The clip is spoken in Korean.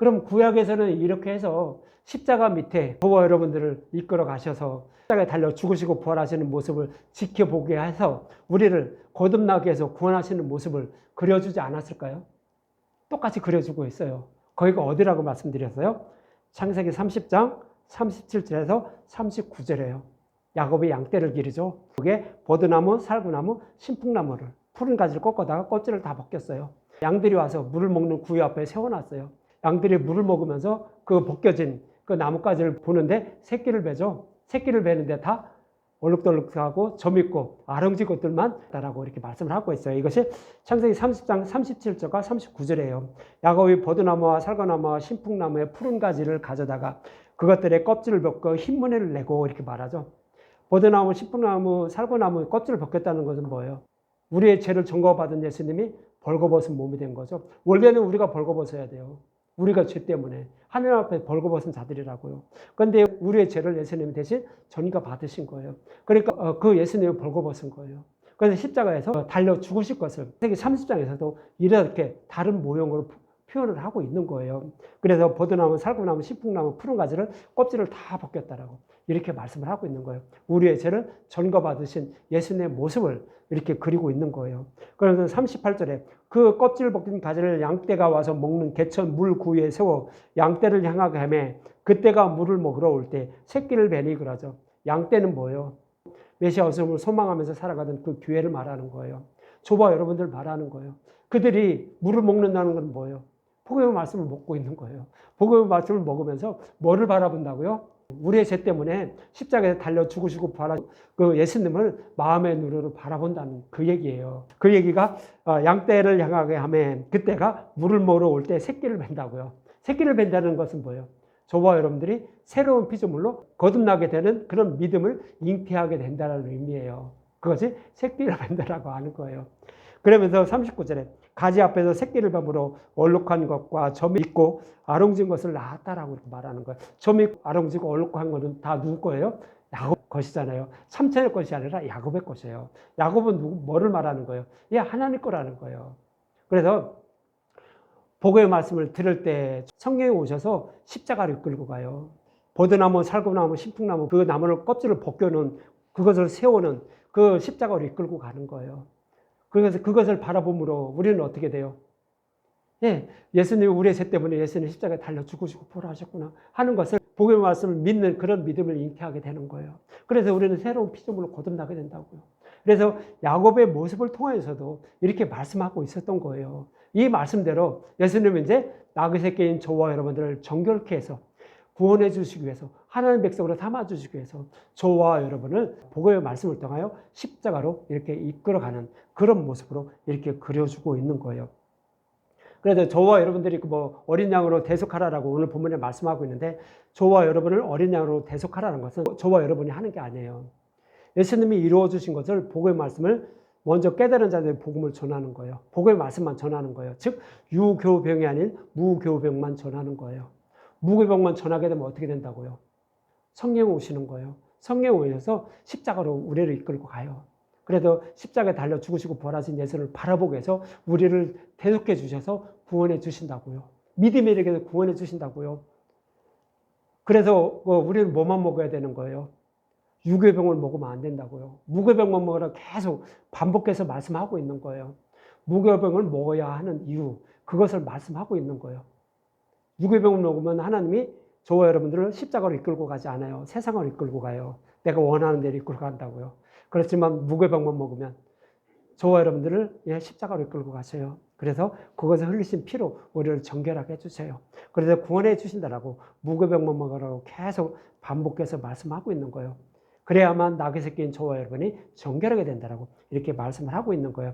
그럼 구약에서는 이렇게 해서 십자가 밑에 저와 여러분들을 이끌어 가셔서 십자가에 달려 죽으시고 부활하시는 모습을 지켜보게 해서 우리를 거듭나게 해서 구원하시는 모습을 그려주지 않았을까요? 똑같이 그려주고 있어요. 거기가 어디라고 말씀드렸어요? 창세기 30장 37절에서 39절이에요. 야곱이 양떼를 기르죠. 그게 버드나무, 살구나무, 신풍나무를 푸른 가지를 꺾어다가 껍질을 다 벗겼어요. 양들이 와서 물을 먹는 구유 앞에 세워놨어요. 양들이 물을 먹으면서 그 벗겨진 그 나뭇가지를 보는데 새끼를 베죠. 새끼를 베는데 다 얼룩덜룩하고 점 있고 아렁지 것들만 있다라고 이렇게 말씀을 하고 있어요. 이것이 창세기 30장 37절과 39절이에요. 야곱이 버드나무와 살구나무와 신풍나무의 푸른 가지를 가져다가 그것들의 껍질을 벗고 흰무늬를 내고 이렇게 말하죠. 버드나무, 신풍나무, 살구나무 껍질을 벗겼다는 것은 뭐예요? 우리의 죄를 전거받은 예수님이 벌거벗은 몸이 된 거죠. 원래는 우리가 벌거벗어야 돼요. 우리가 죄 때문에 하나님 앞에 벌거벗은 자들이라고요. 그런데 우리의 죄를 예수님이 대신 전가 받으신 거예요. 그러니까 그 예수님을 벌거벗은 거예요. 그래서 십자가에서 달려 죽으실 것을 세기 30장에서도 이렇게 다른 모형으로 표현을 하고 있는 거예요. 그래서 버드나무, 살구나무, 신풍나무, 푸른 가지를 껍질을 다 벗겼다라고 이렇게 말씀을 하고 있는 거예요. 우리의 죄를 전거받으신 예수님의 모습을 이렇게 그리고 있는 거예요. 그래서 38절에 그 껍질 벗긴 가지를 양떼가 와서 먹는 개천 물 구유에 세워 양떼를 향하게 하며 그때가 물을 먹으러 올 때 새끼를 베니 그러죠. 양떼는 뭐예요? 메시아 오심을 소망하면서 살아가던 그 교회를 말하는 거예요. 저와 여러분들 말하는 거예요. 그들이 물을 먹는다는 건 뭐예요? 복음의 말씀을 먹고 있는 거예요. 복음의 말씀을 먹으면서 뭐를 바라본다고요? 우리의 죄 때문에 십자가에 달려 죽으시고 부활하신 그 예수님을 마음의 눈으로 바라본다는 그 얘기예요. 그 얘기가 양떼를 향하게 하면 그때가 물을 먹으러 올 때 새끼를 벤다고요. 새끼를 벤다는 것은 뭐예요? 저와 여러분들이 새로운 피조물로 거듭나게 되는 그런 믿음을 잉태하게 된다는 의미예요. 그것이 새끼를 벤다라고 하는 거예요. 그러면서 39절에 가지 앞에서 새끼를 뱀으로 얼룩한 것과 점이 있고 아롱진 것을 낳았다라고 이렇게 말하는 거예요. 점이 아롱지고 얼룩한 것은 다 누구 거예요? 야곱 것이잖아요. 삼촌의 것이 아니라 야곱의 것이에요. 야곱은 뭐를 말하는 거예요? 예, 하나님 거라는 거예요. 그래서 복음의 말씀을 들을 때 성령이 오셔서 십자가를 이끌고 가요. 버드나무, 살구나무, 신풍나무 그 나무를 껍질을 벗겨놓은 그것을 세우는 그 십자가를 이끌고 가는 거예요. 그래서 그것을 바라봄으로 우리는 어떻게 돼요? 예, 예수님이 우리의 죄 때문에 예수님 십자가에 달려 죽으시고 부활하셨구나 하는 것을 복음의 말씀을 믿는 그런 믿음을 잉태하게 되는 거예요. 그래서 우리는 새로운 피조물로 거듭나게 된다고요. 그래서 야곱의 모습을 통해서도 이렇게 말씀하고 있었던 거예요. 이 말씀대로 예수님은 이제 나그네 새끼인 저와 여러분들을 정결케 해서 구원해 주시기 위해서 하나님 백성으로 삼아 주시기 위해서 저와 여러분을 복음의 말씀을 통하여 십자가로 이렇게 이끌어가는 그런 모습으로 이렇게 그려주고 있는 거예요. 그래서 저와 여러분들이 뭐 어린 양으로 대속하라라고 오늘 본문에 말씀하고 있는데 저와 여러분을 어린 양으로 대속하라는 것은 저와 여러분이 하는 게 아니에요. 예수님이 이루어 주신 것을 복음의 말씀을 먼저 깨달은 자들이 복음을 전하는 거예요. 복음의 말씀만 전하는 거예요. 즉 유교병이 아닌 무교병만 전하는 거예요. 무교병만 전하게 되면 어떻게 된다고요? 성령 오시는 거예요. 성령 오셔서 십자가로 우리를 이끌고 가요. 그래서 십자가에 달려 죽으시고 부활하신 예수를 바라보게 해서 우리를 대속해 주셔서 구원해 주신다고요. 믿음에 이르게 구원해 주신다고요. 그래서 우리는 뭐만 먹어야 되는 거예요? 유교병을 먹으면 안 된다고요. 무교병만 먹으라 계속 반복해서 말씀하고 있는 거예요. 무교병을 먹어야 하는 이유, 그것을 말씀하고 있는 거예요. 유교병을 먹으면 하나님이 저와 여러분들을 십자가로 이끌고 가지 않아요. 세상을 이끌고 가요. 내가 원하는 대로 이끌고 간다고요. 그렇지만 무교병만 먹으면 저와 여러분들을 십자가로 이끌고 가세요. 그래서 그것을 흘리신 피로 우리를 정결하게 해주세요. 그래서 구원해 주신다라고 무교병만 먹으라고 계속 반복해서 말씀하고 있는 거예요. 그래야만 나그네 새끼인 저와 여러분이 정결하게 된다라고 이렇게 말씀을 하고 있는 거예요.